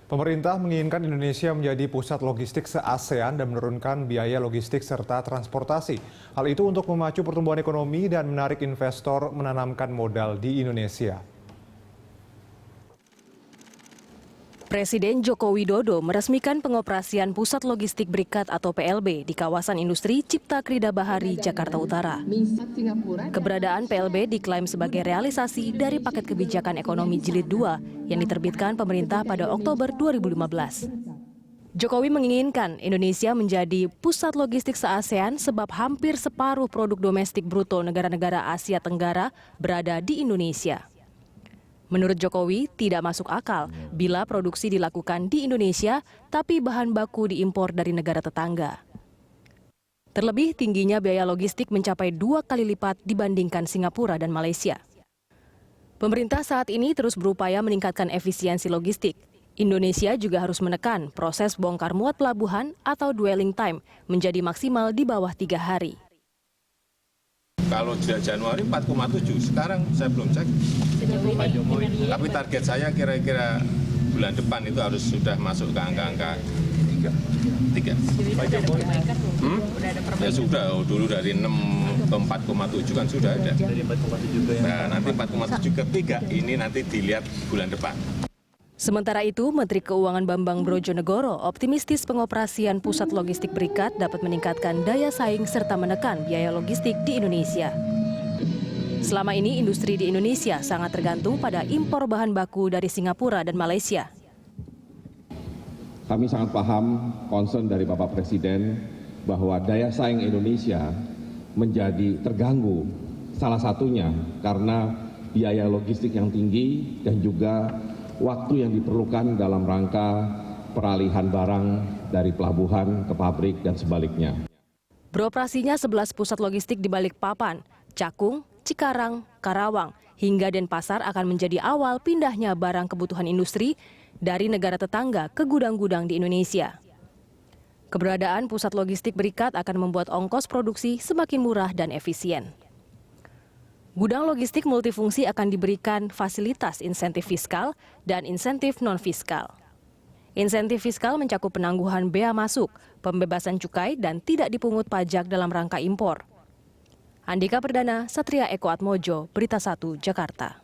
Pemerintah menginginkan Indonesia menjadi pusat logistik se-ASEAN dan menurunkan biaya logistik serta transportasi. Hal itu untuk memacu pertumbuhan ekonomi dan menarik investor menanamkan modal di Indonesia. Presiden Joko Widodo meresmikan pengoperasian Pusat Logistik Berikat atau PLB di kawasan industri Cipta Krida Bahari, Jakarta Utara. Keberadaan PLB diklaim sebagai realisasi dari paket kebijakan ekonomi jilid 2 yang diterbitkan pemerintah pada Oktober 2015. Jokowi menginginkan Indonesia menjadi pusat logistik se-ASEAN sebab hampir separuh produk domestik bruto negara-negara Asia Tenggara berada di Indonesia. Menurut Jokowi, tidak masuk akal bila produksi dilakukan di Indonesia, tapi bahan baku diimpor dari negara tetangga. Terlebih tingginya biaya logistik mencapai 2 kali lipat dibandingkan Singapura dan Malaysia. Pemerintah saat ini terus berupaya meningkatkan efisiensi logistik. Indonesia juga harus menekan proses bongkar muat pelabuhan atau dwelling time menjadi maksimal di bawah 3 hari. Kalau Januari 4,7, sekarang saya belum cek. Tapi target saya kira-kira bulan depan itu harus sudah masuk ke angka-angka 3. Ya sudah, dulu dari 6 ke 4,7 kan sudah ada. Nah, nanti 4,7 ke 3, ini nanti dilihat bulan depan. Sementara itu, Menteri Keuangan Bambang Brojonegoro optimistis pengoperasian Pusat Logistik Berikat dapat meningkatkan daya saing serta menekan biaya logistik di Indonesia. Selama ini, industri di Indonesia sangat tergantung pada impor bahan baku dari Singapura dan Malaysia. Kami sangat paham concern dari Bapak Presiden bahwa daya saing Indonesia menjadi terganggu, salah satunya karena biaya logistik yang tinggi dan juga waktu yang diperlukan dalam rangka peralihan barang dari pelabuhan ke pabrik dan sebaliknya. Beroperasinya 11 pusat logistik di Balikpapan, Cakung, Cikarang, Karawang, hingga Denpasar akan menjadi awal pindahnya barang kebutuhan industri dari negara tetangga ke gudang-gudang di Indonesia. Keberadaan pusat logistik berikat akan membuat ongkos produksi semakin murah dan efisien. Gudang logistik multifungsi akan diberikan fasilitas insentif fiskal dan insentif non-fiskal. Insentif fiskal mencakup penangguhan bea masuk, pembebasan cukai, dan tidak dipungut pajak dalam rangka impor. Andika Perdana, Satria Eko Atmojo, Berita 1, Jakarta.